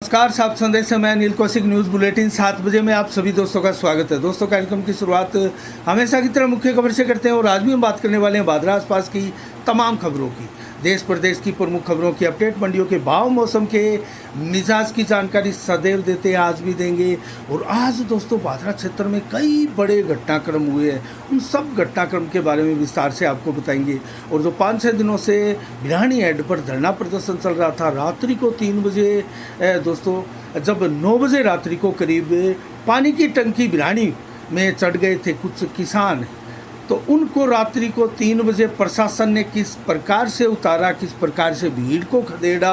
नमस्कार, साफ संदेश है। मैं अनिल कौशिक, न्यूज़ बुलेटिन 7 बजे में आप सभी दोस्तों का स्वागत है। दोस्तों, कार्यक्रम की शुरुआत हमेशा की तरह मुख्य खबर से करते हैं और आज भी हम बात करने वाले हैं भादरा आसपास की तमाम खबरों की, देश प्रदेश की प्रमुख खबरों की अपडेट, मंडियों के भाव, मौसम के मिजाज की जानकारी सदैव देते हैं, आज भी देंगे। और आज दोस्तों भादरा क्षेत्र में कई बड़े घटनाक्रम हुए हैं, उन सब घटनाक्रम के बारे में विस्तार से आपको बताएंगे। और जो 5-6 दिनों से बिरहानी हेड पर धरना प्रदर्शन चल रहा था, रात्रि को 3 बजे दोस्तों, जब 9 बजे रात्रि को करीब पानी की टंकी बिरहानी में चढ़ गए थे कुछ किसान, तो उनको रात्रि को 3 बजे प्रशासन ने किस प्रकार से उतारा, किस प्रकार से भीड़ को खदेड़ा,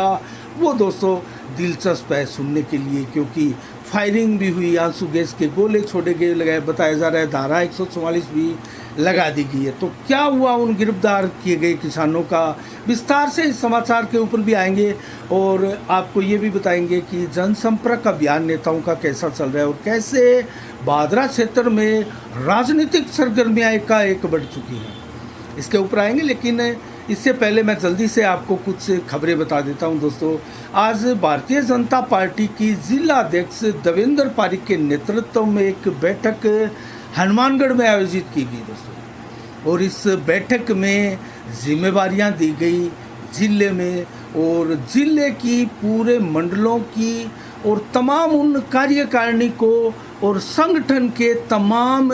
वो दोस्तों दिलचस्प है सुनने के लिए, क्योंकि फायरिंग भी हुई, आंसू गैस के गोले छोड़े गए, लगाए, बताया जा रहा है धारा 144 भी लगा दी गई है। तो क्या हुआ उन गिरफ्तार किए गए किसानों का, विस्तार से इस समाचार के ऊपर भी आएंगे और आपको ये भी बताएंगे कि जनसंपर्क अभियान नेताओं का कैसा चल रहा है और कैसे भादरा क्षेत्र में राजनीतिक सरगर्मियाँ एकाएक बढ़ चुकी हैं, इसके ऊपर आएंगे। लेकिन इससे पहले मैं जल्दी से आपको कुछ खबरें बता देता हूं दोस्तों। आज भारतीय जनता पार्टी की जिला अध्यक्ष देवेंद्र पारिक के नेतृत्व में एक बैठक हनुमानगढ़ में आयोजित की गई दोस्तों, और इस बैठक में जिम्मेवारियां दी गई जिले में, और जिले की पूरे मंडलों की और तमाम उन कार्यकारिणी को और संगठन के तमाम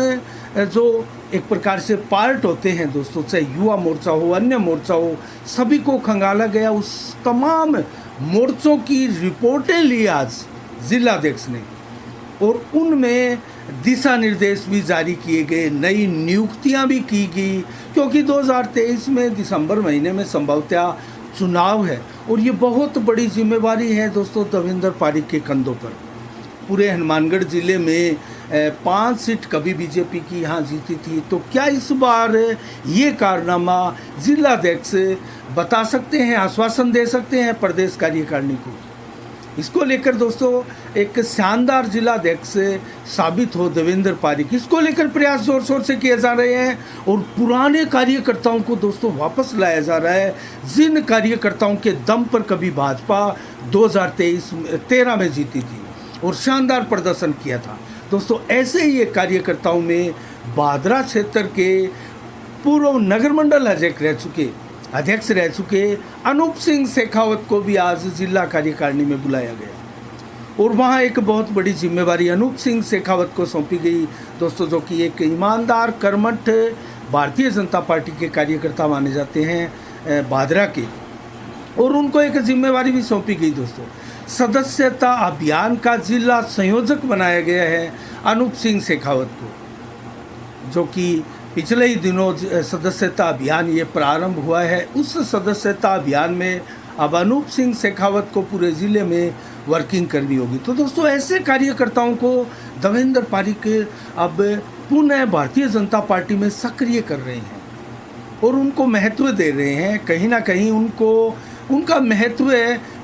जो एक प्रकार से पार्ट होते हैं दोस्तों, चाहे युवा मोर्चा हो, अन्य मोर्चा हो, सभी को खंगाला गया। उस तमाम मोर्चों की रिपोर्टें ली आज जिलाध्यक्ष ने, और उनमें दिशा निर्देश भी जारी किए गए, नई नियुक्तियां भी की गई, क्योंकि 2023 में दिसंबर महीने में संभवतः चुनाव है और ये बहुत बड़ी जिम्मेवारी है दोस्तों देवेंद्र पारिक के कंधों पर। पूरे हनुमानगढ़ जिले में 5 सीट कभी बीजेपी की यहाँ जीती थी, तो क्या इस बार ये कारनामा जिलाध्यक्ष बता सकते हैं, आश्वासन दे सकते हैं प्रदेश कार्यकारिणी को? इसको लेकर दोस्तों एक शानदार जिलाध्यक्ष साबित हो देवेंद्र पारिक, इसको लेकर प्रयास जोर शोर से किए जा रहे हैं और पुराने कार्यकर्ताओं को दोस्तों वापस लाया जा रहा है, जिन कार्यकर्ताओं के दम पर कभी भाजपा 2013 में जीती थी और शानदार प्रदर्शन किया था दोस्तों। ऐसे ही एक कार्यकर्ताओं में भादरा क्षेत्र के पूर्व नगर मंडल अध्यक्ष रह चुके अनूप सिंह शेखावत को भी आज जिला कार्यकारिणी में बुलाया गया, और वहाँ एक बहुत बड़ी जिम्मेवारी अनूप सिंह शेखावत को सौंपी गई दोस्तों, जो कि एक ईमानदार कर्मठ भारतीय जनता पार्टी के कार्यकर्ता माने जाते हैं भादरा के, और उनको एक जिम्मेवारी भी सौंपी गई दोस्तों। सदस्यता अभियान का जिला संयोजक बनाया गया है अनूप सिंह शेखावत को, जो कि पिछले ही दिनों सदस्यता अभियान ये प्रारंभ हुआ है। उस सदस्यता अभियान में अब अनूप सिंह शेखावत को पूरे ज़िले में वर्किंग करनी होगी। तो दोस्तों ऐसे कार्यकर्ताओं को देवेंद्र पारिक अब पुनः भारतीय जनता पार्टी में सक्रिय कर रहे हैं और उनको महत्व दे रहे हैं। कहीं ना कहीं उनका महत्व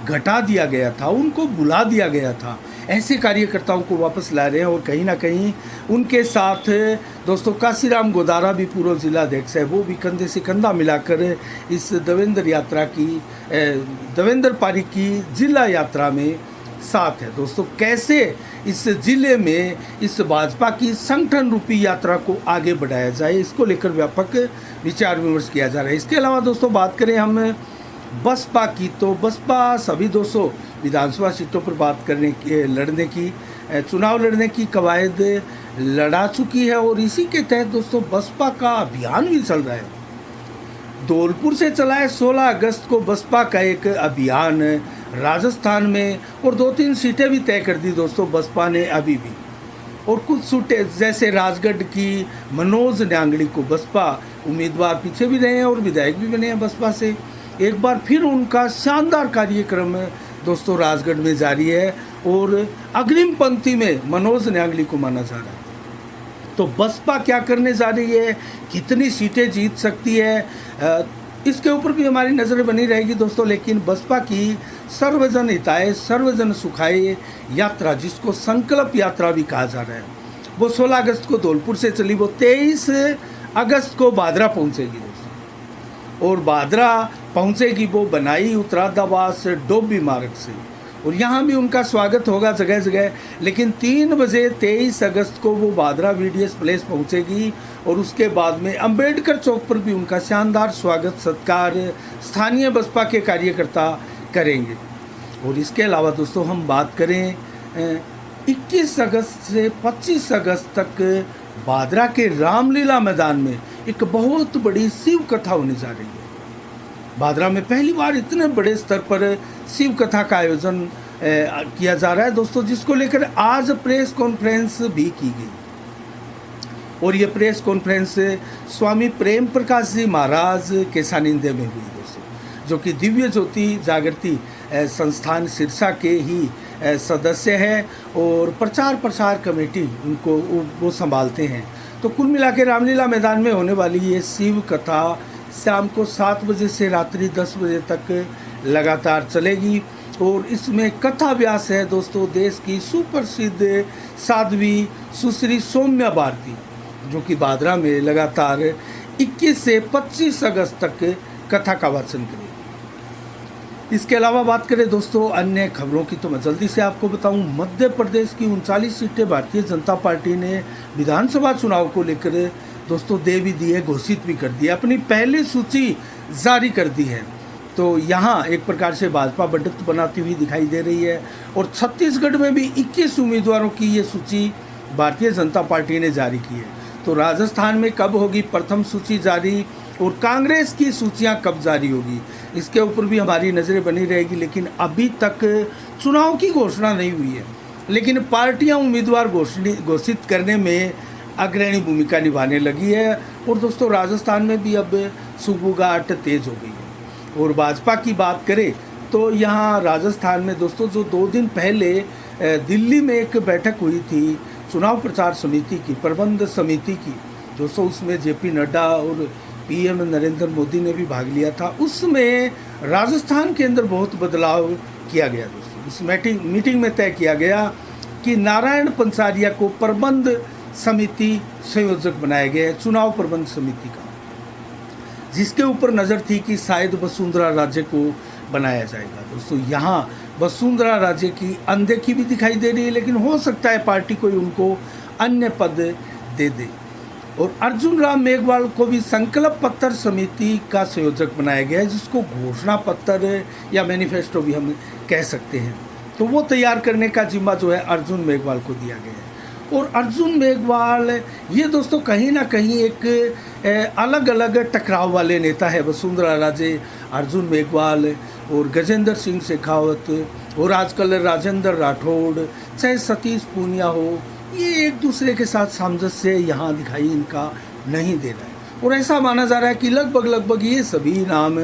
घटा दिया गया था, उनको बुला दिया गया था। ऐसे कार्यकर्ताओं को वापस ला रहे हैं और कहीं ना कहीं उनके साथ दोस्तों काशीराम गोदारा भी पूर्व जिलाध्यक्ष है, वो भी कंधे से कंधा मिलाकर इस देवेंद्र पारिक की जिला यात्रा में साथ है दोस्तों। कैसे इस जिले में इस भाजपा की संगठन रूपी यात्रा को आगे बढ़ाया जाए, इसको लेकर व्यापक विचार विमर्श किया जा रहा है। इसके अलावा दोस्तों बात करें हम बसपा की, तो बसपा सभी 200 विधानसभा सीटों पर चुनाव लड़ने की कवायद लड़ा चुकी है, और इसी के तहत दोस्तों बसपा का अभियान भी चल रहा है। धौलपुर से चला है 16 अगस्त को बसपा का एक अभियान राजस्थान में, और 2-3 सीटें भी तय कर दी दोस्तों बसपा ने अभी भी, और कुछ सीटें जैसे राजगढ़ की मनोज न्यांगड़ी को बसपा उम्मीदवार पीछे भी रहे हैं और विधायक भी बने हैं बसपा से। एक बार फिर उनका शानदार कार्यक्रम दोस्तों राजगढ़ में जारी है और अग्रिम पंक्ति में मनोज न्यांगली को माना जा रहा है। तो बसपा क्या करने जा रही है, कितनी सीटें जीत सकती है, इसके ऊपर भी हमारी नज़र बनी रहेगी दोस्तों। लेकिन बसपा की सर्वजन हिताय सर्वजन सुखाय यात्रा, जिसको संकल्प यात्रा भी कहा जा रहा है, वो 16 अगस्त को धौलपुर से चली, वो 23 अगस्त को भादरा पहुंचेगी दोस्तों, और भादरा पहुंचेगी वो बनाई उत्तरादाबाद से डोभी मार्ग से, और यहाँ भी उनका स्वागत होगा जगह जगह। लेकिन 3 बजे 23 अगस्त को वो बादरा VDS प्लेस पहुँचेगी और उसके बाद में अंबेडकर चौक पर भी उनका शानदार स्वागत सत्कार स्थानीय बसपा के कार्यकर्ता करेंगे। और इसके अलावा दोस्तों हम बात करें 21 अगस्त से 25 अगस्त तक बादरा के रामलीला मैदान में एक बहुत बड़ी शिव कथा होने जा रही है। बादरा में पहली बार इतने बड़े स्तर पर शिव कथा का आयोजन किया जा रहा है दोस्तों, जिसको लेकर आज प्रेस कॉन्फ्रेंस भी की गई। और ये प्रेस कॉन्फ्रेंस स्वामी प्रेम प्रकाश जी महाराज के सानिध्य में हुई दोस्तों, जो कि दिव्य ज्योति जागृति संस्थान सिरसा के ही सदस्य हैं और प्रचार प्रसार कमेटी उनको वो संभालते हैं। तो कुल मिला के रामलीला मैदान में होने वाली ये शिव कथा शाम को 7 बजे से रात्रि 10 बजे तक लगातार चलेगी। और इसमें कथा व्यास है दोस्तों देश की सुप्रसिद्ध साध्वी सुश्री सौम्या भारती, जो कि बादरा में लगातार 21 से 25 अगस्त तक कथा का वाचन करेगी। इसके अलावा बात करें दोस्तों अन्य खबरों की, तो मैं जल्दी से आपको बताऊं, मध्य प्रदेश की 39 सीटें भारतीय जनता पार्टी ने विधानसभा चुनाव को लेकर दोस्तों दे भी दी है, घोषित भी कर दिया, अपनी पहली सूची जारी कर दी है। तो यहाँ एक प्रकार से भाजपा बढ़त बनाती हुई दिखाई दे रही है। और छत्तीसगढ़ में भी 21 उम्मीदवारों की ये सूची भारतीय जनता पार्टी ने जारी की है। तो राजस्थान में कब होगी प्रथम सूची जारी और कांग्रेस की सूचियां कब जारी होगी, इसके ऊपर भी हमारी नज़रें बनी रहेगी। लेकिन अभी तक चुनाव की घोषणा नहीं हुई है, लेकिन पार्टियां उम्मीदवार घोषित करने में अग्रणी भूमिका निभाने लगी है। और दोस्तों राजस्थान में भी अब सुगबुगाहट तेज हो गई है। और भाजपा की बात करें तो यहाँ राजस्थान में दोस्तों जो 2 दिन पहले दिल्ली में एक बैठक हुई थी चुनाव प्रचार समिति की, प्रबंध समिति की दोस्तों, उसमें JP नड्डा और PM नरेंद्र मोदी ने भी भाग लिया था। उसमें राजस्थान के अंदर बहुत बदलाव किया गया दोस्तों। इस मीटिंग में तय किया गया कि नारायण पंचारिया को प्रबंध समिति संयोजक बनाया गया है, चुनाव प्रबंध समिति का, जिसके ऊपर नज़र थी कि शायद वसुंधरा राजे को बनाया जाएगा। दोस्तों यहाँ वसुंधरा राजे की अनदेखी भी दिखाई दे रही है, लेकिन हो सकता है पार्टी कोई उनको अन्य पद दे दे। और अर्जुन राम मेघवाल को भी संकल्प पत्र समिति का संयोजक बनाया गया है, जिसको घोषणा पत्र या मैनिफेस्टो भी हम कह सकते हैं। तो वो तैयार करने का जिम्मा जो है अर्जुन मेघवाल को दिया गया है। और अर्जुन मेघवाल ये दोस्तों कहीं ना कहीं एक अलग अलग टकराव वाले नेता है। वसुंधरा राजे, अर्जुन मेघवाल और गजेंद्र सिंह शेखावत और आजकल राजेंद्र राठौड़, चाहे सतीश पूनिया हो, ये एक दूसरे के साथ सामंजस्य यहाँ दिखाई इनका नहीं दे रहा है। और ऐसा माना जा रहा है कि लगभग ये सभी नाम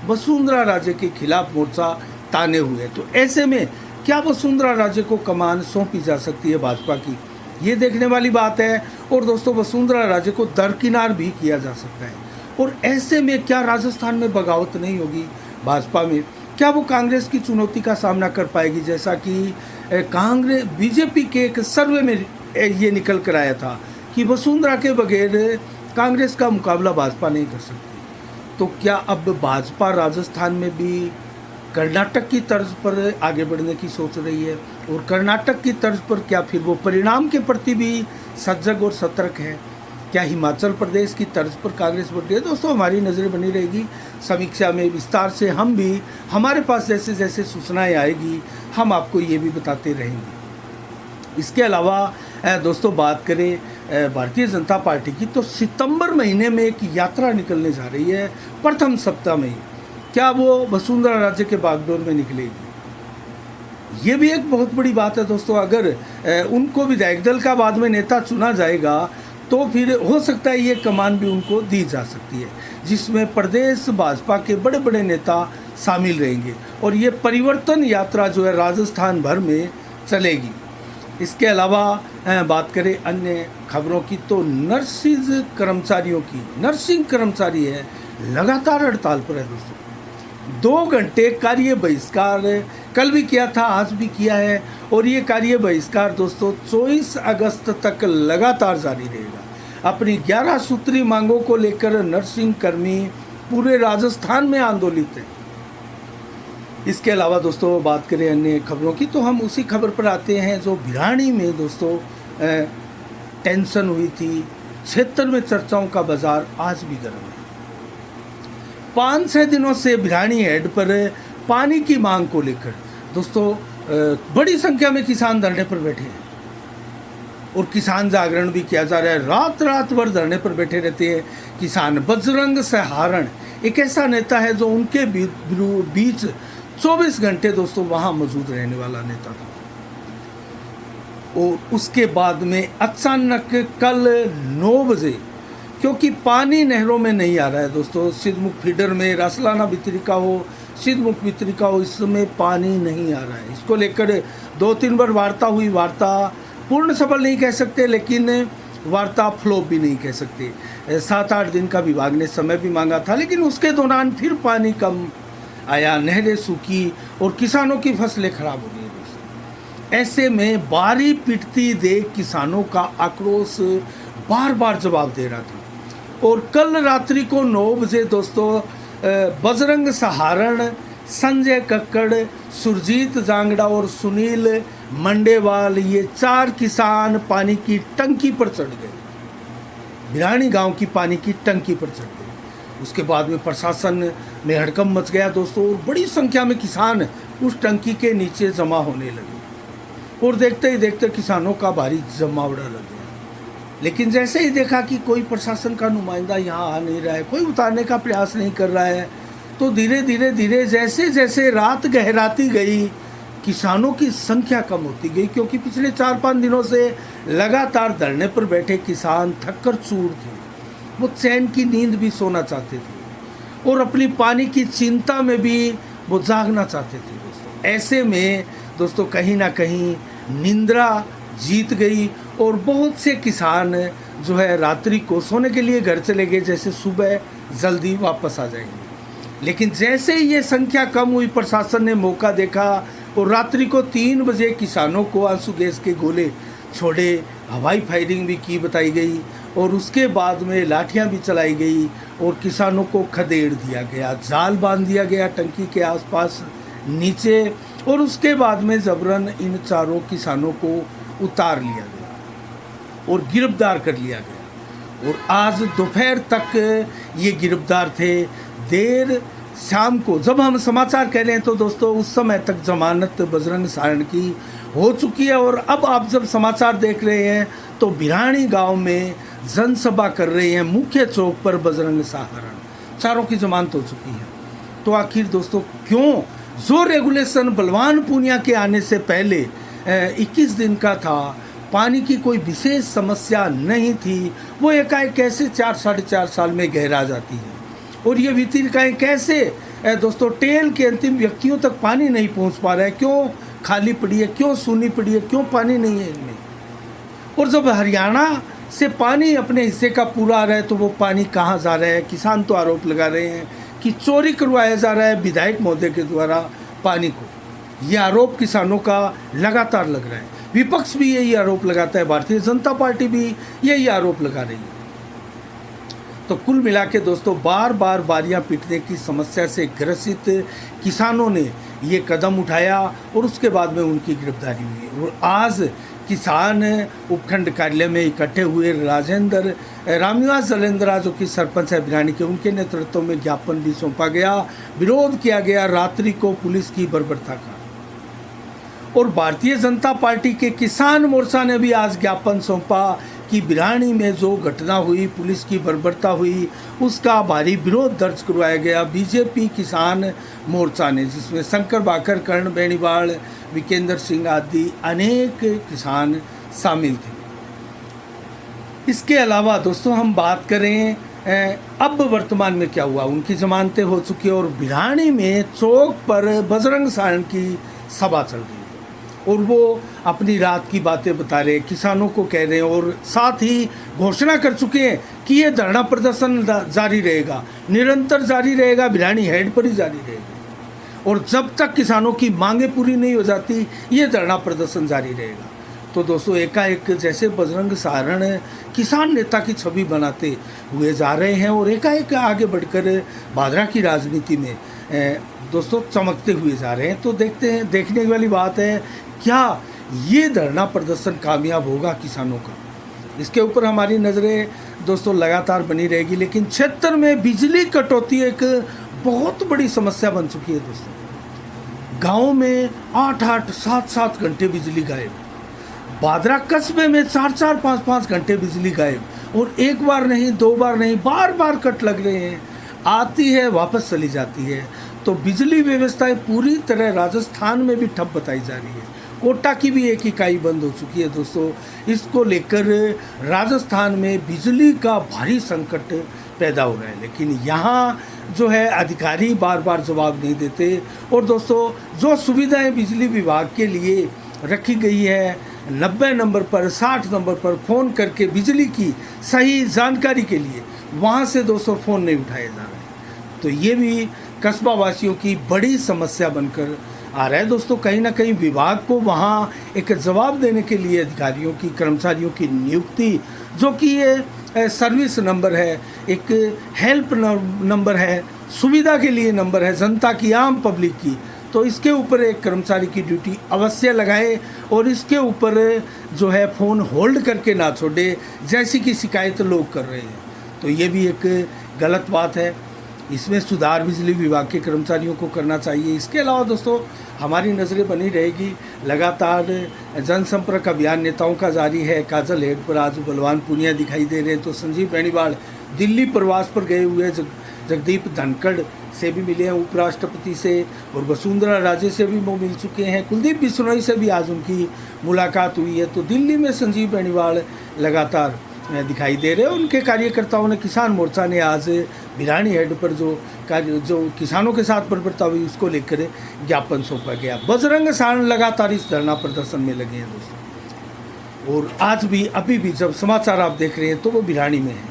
वसुंधरा राजे के खिलाफ मोर्चा ताने हुए। तो ऐसे में क्या वसुंधरा राजे को कमान सौंपी जा सकती है भाजपा की, ये देखने वाली बात है। और दोस्तों वसुंधरा राजे को दरकिनार भी किया जा सकता है। और ऐसे में क्या राजस्थान में बगावत नहीं होगी भाजपा में? क्या वो कांग्रेस की चुनौती का सामना कर पाएगी, जैसा कि कांग्रेस बीजेपी के एक सर्वे में ये निकल कर आया था कि वसुंधरा के बगैर कांग्रेस का मुकाबला भाजपा नहीं कर सकती। तो क्या अब भाजपा राजस्थान में भी कर्नाटक की तर्ज पर आगे बढ़ने की सोच रही है? और कर्नाटक की तर्ज पर क्या फिर वो परिणाम के प्रति भी सजग और सतर्क है? क्या हिमाचल प्रदेश की तर्ज पर कांग्रेस बढ़ रही है? दोस्तों हमारी नज़रें बनी रहेगी समीक्षा में विस्तार से। हम भी, हमारे पास जैसे जैसे सूचनाएं आएगी हम आपको ये भी बताते रहेंगे। इसके अलावा दोस्तों बात करें भारतीय जनता पार्टी की, तो सितंबर महीने में एक यात्रा निकलने जा रही है प्रथम सप्ताह में ही। क्या वो वसुंधरा राजे के बागडोर में निकलेगी? ये भी एक बहुत बड़ी बात है दोस्तों। अगर उनको विधायक दल का बाद में नेता चुना जाएगा तो फिर हो सकता है ये कमान भी उनको दी जा सकती है, जिसमें प्रदेश भाजपा के बड़े बड़े नेता शामिल रहेंगे। और ये परिवर्तन यात्रा जो है राजस्थान भर में चलेगी। इसके अलावा बात करें अन्य खबरों की, तो नर्सिंग कर्मचारी है लगातार हड़ताल पर है दोस्तों। 2 घंटे कार्य बहिष्कार कल भी किया था, आज भी किया है। और ये कार्य बहिष्कार दोस्तों 24 अगस्त तक लगातार जारी रहेगा। अपनी 11 सूत्री मांगों को लेकर नर्सिंग कर्मी पूरे राजस्थान में आंदोलित हैं। इसके अलावा दोस्तों बात करें अन्य खबरों की, तो हम उसी खबर पर आते हैं जो भिरानी में दोस्तों टेंशन हुई थी। क्षेत्र में चर्चाओं का बाजार आज भी गर्म है। 5-6 दिनों से भिरानी हेड पर पानी की मांग को लेकर दोस्तों बड़ी संख्या में किसान धरने पर बैठे हैं और किसान जागरण भी किया जा रहा है। रात रात भर धरने पर बैठे रहते हैं किसान। बजरंग सहारण एक ऐसा नेता है जो उनके बीच 24 घंटे दोस्तों वहाँ मौजूद रहने वाला नेता था। और उसके बाद में अचानक कल 9 बजे, क्योंकि पानी नहरों में नहीं आ रहा है दोस्तों, सिद्धमुख फीडर में रासलाना वितरिका हो, सिद्धमुख वितरिका हो, इस समय पानी नहीं आ रहा है। इसको लेकर 2-3 बार वार्ता हुई। वार्ता पूर्ण सफल नहीं कह सकते, लेकिन वार्ता फ्लॉप भी नहीं कह सकते। 7-8 दिन का विभाग ने समय भी मांगा था, लेकिन उसके दौरान फिर पानी कम आया, नहरें सूखी और किसानों की फसलें खराब हो गई दोस्तों। ऐसे में बारी पिटती देख किसानों का आक्रोश बार बार जवाब दे रहा था। और कल रात्रि को 9 बजे दोस्तों बजरंग सहारण, संजय कक्कड़, सुरजीत जांगड़ा और सुनील मंडेवाल, ये 4 किसान पानी की टंकी पर चढ़ गए। भिरानी गांव की पानी की टंकी पर चढ़ गए। उसके बाद में प्रशासन में हड़कंप मच गया दोस्तों, और बड़ी संख्या में किसान उस टंकी के नीचे जमा होने लगे और देखते ही देखते किसानों का भारी जमावड़ा लग गया। लेकिन जैसे ही देखा कि कोई प्रशासन का नुमाइंदा यहाँ आ नहीं रहा है, कोई उतारने का प्रयास नहीं कर रहा है, तो धीरे धीरे जैसे जैसे रात गहराती गई किसानों की संख्या कम होती गई, क्योंकि पिछले 4-5 दिनों से लगातार धरने पर बैठे किसान थककर चूर थे। वो चैन की नींद भी सोना चाहते थे और अपनी पानी की चिंता में भी वो जागना चाहते थे दोस्तों। ऐसे में दोस्तों कहीं ना कहीं निंद्रा जीत गई और बहुत से किसान जो है रात्रि को सोने के लिए घर चले गए, जैसे सुबह जल्दी वापस आ जाएंगे। लेकिन जैसे ही ये संख्या कम हुई, प्रशासन ने मौका देखा और रात्रि को 3 बजे किसानों को आंसू गैस के गोले छोड़े, हवाई फायरिंग भी की बताई गई और उसके बाद में लाठियां भी चलाई गई और किसानों को खदेड़ दिया गया, जाल बांध दिया गया टंकी के आसपास नीचे, और उसके बाद में जबरन इन 4 किसानों को उतार लिया गया और गिरफ्तार कर लिया गया। और आज दोपहर तक ये गिरफ्तार थे। देर शाम को जब हम समाचार कह रहे हैं तो दोस्तों उस समय तक जमानत बजरंग सहारण की हो चुकी है। और अब आप जब समाचार देख रहे हैं तो भिरानी गांव में जनसभा कर रहे हैं मुख्य चौक पर बजरंग सहारण। 4 की जमानत हो चुकी है। तो आखिर दोस्तों क्यों जो रेगुलेशन बलवान पूनिया के आने से पहले 21 दिन का था, पानी की कोई विशेष समस्या नहीं थी, वो एकाएक कैसे 4-4.5 साल में गहरा जाती है। और ये वितरिकाएँ कैसे दोस्तों टेल के अंतिम व्यक्तियों तक पानी नहीं पहुंच पा रहा है, क्यों खाली पड़ी है, क्यों सूनी पड़ी है, क्यों पानी नहीं है इनमें। और जब हरियाणा से पानी अपने हिस्से का पूरा आ रहा है तो वो पानी कहाँ जा रहा है। किसान तो आरोप लगा रहे हैं कि चोरी करवाया जा रहा है विधायक महोदय के द्वारा पानी को। ये आरोप किसानों का लगातार लग रहा है। विपक्ष भी यही आरोप लगाता है, भारतीय जनता पार्टी भी यही आरोप लगा रही है। तो कुल मिला के दोस्तों बार बार बारियां पीटने की समस्या से ग्रसित किसानों ने ये कदम उठाया और उसके बाद में उनकी गिरफ्तारी हुई। और आज किसान उपखंड कार्यालय में इकट्ठे हुए राजेंद्र रामनिवास जलेंद्रा जो कि सरपंच है भिरानी के, उनके नेतृत्व में ज्ञापन भी सौंपा गया। विरोध किया गया रात्रि को पुलिस की बर्बरता का। और भारतीय जनता पार्टी के किसान मोर्चा ने भी आज ज्ञापन सौंपा कि भिरानी में जो घटना हुई, पुलिस की बर्बरता हुई, उसका भारी विरोध दर्ज करवाया गया बीजेपी किसान मोर्चा ने, जिसमें शंकर बाकर, कर्ण बेनीवाल, विकेंद्र सिंह आदि अनेक किसान शामिल थे। इसके अलावा दोस्तों हम बात करें अब वर्तमान में क्या हुआ। उनकी जमानतें हो चुकी है और भिरानी में चौक पर बजरंग सहारण की सभा चल रही है और वो अपनी रात की बातें बता रहे हैं, किसानों को कह रहे हैं और साथ ही घोषणा कर चुके हैं कि ये धरना प्रदर्शन जारी रहेगा, निरंतर जारी रहेगा, भिरानी हेड पर ही जारी रहेगा और जब तक किसानों की मांगें पूरी नहीं हो जाती ये धरना प्रदर्शन जारी रहेगा। तो दोस्तों एकाएक जैसे बजरंग सहारण किसान नेता की छवि बनाते हुए जा रहे हैं और एकाएक आगे बढ़कर भादरा की राजनीति में दोस्तों चमकते हुए जा रहे हैं। तो देखते हैं, देखने वाली बात है क्या ये धरना प्रदर्शन कामयाब होगा किसानों का, इसके ऊपर हमारी नज़रें दोस्तों लगातार बनी रहेगी। लेकिन क्षेत्र में बिजली कटौती एक बहुत बड़ी समस्या बन चुकी है दोस्तों। गाँव में 8-8, 7-7 घंटे बिजली गायब, बादरा कस्बे में 4-4, 5-5 घंटे बिजली गायब, और एक बार नहीं, 2 बार नहीं, बार बार कट लग रहे हैं, आती है वापस चली जाती है। तो बिजली व्यवस्थाएं पूरी तरह राजस्थान में भी ठप बताई जा रही है। कोटा की भी एक इकाई बंद हो चुकी है दोस्तों। इसको लेकर राजस्थान में बिजली का भारी संकट पैदा हो रहा है। लेकिन यहाँ जो है अधिकारी बार बार जवाब नहीं देते। और दोस्तों जो सुविधाएं बिजली विभाग के लिए रखी गई है, 90 नंबर पर, 60 नंबर पर फ़ोन करके बिजली की सही जानकारी के लिए, वहाँ से दोस्तों फ़ोन नहीं उठाए जा रहे हैं। तो ये भी कस्बा वासियों की बड़ी समस्या बनकर आ रहा है दोस्तों। कहीं ना कहीं विभाग को वहाँ एक जवाब देने के लिए अधिकारियों की, कर्मचारियों की नियुक्ति, जो कि ये सर्विस नंबर है, एक हेल्प नंबर है, सुविधा के लिए नंबर है जनता की, आम पब्लिक की, तो इसके ऊपर एक कर्मचारी की ड्यूटी अवश्य लगाए और इसके ऊपर जो है फ़ोन होल्ड करके ना छोड़े, जैसी कि शिकायत लोग कर रहे हैं। तो ये भी एक गलत बात है। इसमें सुधार बिजली विभाग के कर्मचारियों को करना चाहिए। इसके अलावा दोस्तों हमारी नज़रें बनी रहेगी, लगातार जनसंपर्क अभियान नेताओं का जारी है। काजल हेड पर आज बलवान पूनिया दिखाई दे रहे हैं। तो संजीव बेनीवाल दिल्ली प्रवास पर गए हुए जगदीप धनखड़ से भी मिले हैं, उपराष्ट्रपति से, और वसुंधरा राजे से भी वो मिल चुके हैं। कुलदीप बिश्नोई से भी आज उनकी मुलाकात हुई है। तो दिल्ली में संजीव बेनीवाल लगातार दिखाई दे रहे हैं। उनके कार्यकर्ताओं ने, किसान मोर्चा ने आज भिरानी हेड पर जो किसानों के साथ बर्बरता हुई उसको लेकर ज्ञापन सौंपा गया। बजरंग सारण लगातार इस धरना प्रदर्शन में लगे हैं दोस्तों। और आज भी, अभी भी जब समाचार आप देख रहे हैं तो वो भिरानी में है।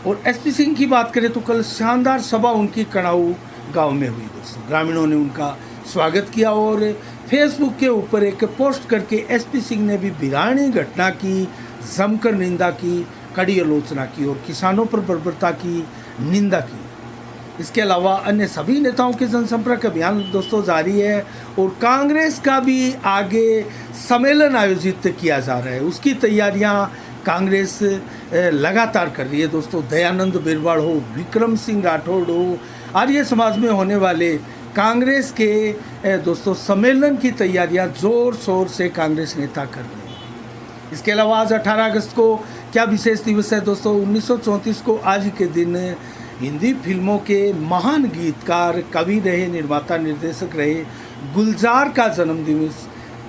और एसपी सिंह की बात करें तो कल शानदार सभा उनकी कणाऊ गांव में हुई दोस्तों। ग्रामीणों ने उनका स्वागत किया और फेसबुक के ऊपर एक पोस्ट करके एसपी सिंह ने भी भिरानी घटना की जमकर निंदा की, कड़ी आलोचना की और किसानों पर बर्बरता की निंदा की। इसके अलावा अन्य सभी नेताओं के जनसंपर्क अभियान दोस्तों जारी है। और कांग्रेस का भी आगे सम्मेलन आयोजित किया जा रहा है, उसकी तैयारियां कांग्रेस लगातार कर रही है दोस्तों। दयानंद बिरवाड़ हो, विक्रम सिंह राठौड़ हो, आर्य समाज में होने वाले कांग्रेस के दोस्तों सम्मेलन की तैयारियां जोर शोर से कांग्रेस नेता कर रहे हैं। इसके अलावा आज 18 अगस्त को क्या विशेष दिवस है दोस्तों। 1934 को आज के दिन हिंदी फिल्मों के महान गीतकार, कवि रहे, निर्माता, निर्देशक रहे गुलजार का जन्मदिवस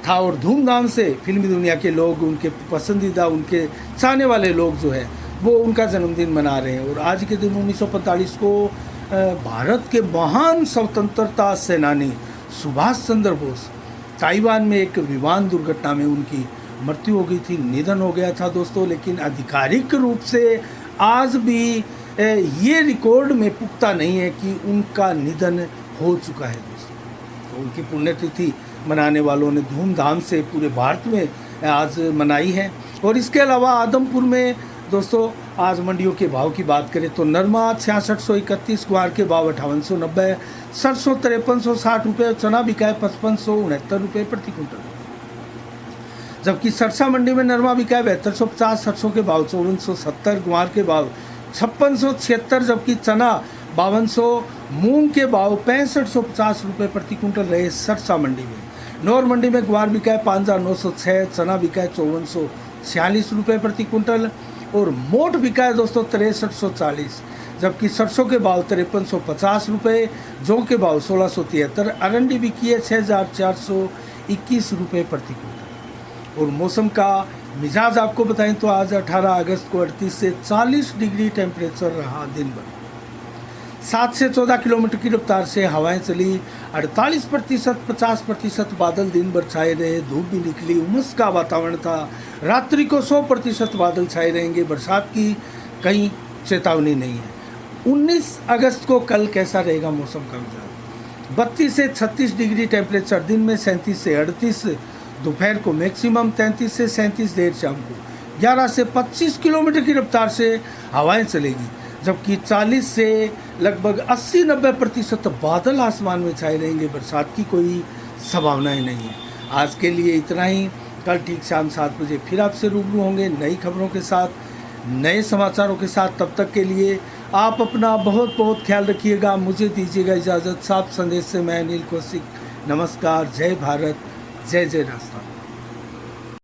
था। और धूमधाम से फिल्मी दुनिया के लोग, उनके पसंदीदा, उनके चाहने वाले लोग जो है वो उनका जन्मदिन मना रहे हैं। और आज के दिन 1945 को भारत के महान स्वतंत्रता सेनानी सुभाष चंद्र बोस ताइवान में एक विमान दुर्घटना में उनकी मृत्यु हो गई थी, निधन हो गया था दोस्तों। लेकिन आधिकारिक रूप से आज भी ये रिकॉर्ड में पुख्ता नहीं है कि उनका निधन हो चुका है दोस्तों। तो उनकी पुण्यतिथि मनाने वालों ने धूमधाम से पूरे भारत में आज मनाई है। और इसके अलावा आदमपुर में दोस्तों आज मंडियों के भाव की बात करें तो नरमा 6631, ग्वार के भाव 5890, सरसों 5360 रुपये, चना बिका है 5569 रुपये प्रति क्विंटल। जबकि सरसा मंडी में नरमा बिका है 7250, सरसों के भाव 5470, ग्वार के भाव 5676, जबकि चना 5200, मूंग के भाव 6550 रुपये प्रति क्विंटल रहे सरसा मंडी में। नौर मंडी में ग्वार बिका है 5906, चना बिका है 5446 रुपये प्रति क्विंटल और मोट बिका है दोस्तों 6340, जबकि सरसों के भाव 5350 रुपये, जौ के भाव 1673, अरंडी बिकी है 6421 रुपये प्रति क्विंटल। और मौसम का मिजाज आपको बताएं तो आज 18 अगस्त को 38 से 40 डिग्री टेम्परेचर रहा दिन भर। 7 से 14 किलोमीटर की रफ्तार से हवाएं चली, 48%, 50% बादल दिन भर छाए रहे, धूप भी निकली, उमस का वातावरण था। रात्रि को 100% बादल छाए रहेंगे, बरसात की कहीं चेतावनी नहीं है। 19 अगस्त को कल कैसा रहेगा मौसम का मिजाज। 32 से 36 डिग्री टेम्परेचर, दिन में 37 से 38, दोपहर को मैक्सिमम 33 से 37, देर शाम को 11 से 25 किलोमीटर की रफ्तार से हवाएं चलेगी, जबकि 40 से लगभग 80-90% बादल आसमान में छाए रहेंगे। बरसात की कोई संभावना ही नहीं है। आज के लिए इतना ही। कल ठीक शाम 7 बजे फिर आपसे रूबरू होंगे नई खबरों के साथ, नए समाचारों के साथ। तब तक के लिए आप अपना बहुत बहुत ख्याल रखिएगा। मुझे दीजिएगा इजाज़त। साफ संदेश से मैं अनिल कौशिक। नमस्कार। जय भारत, जय जय राजस्थान।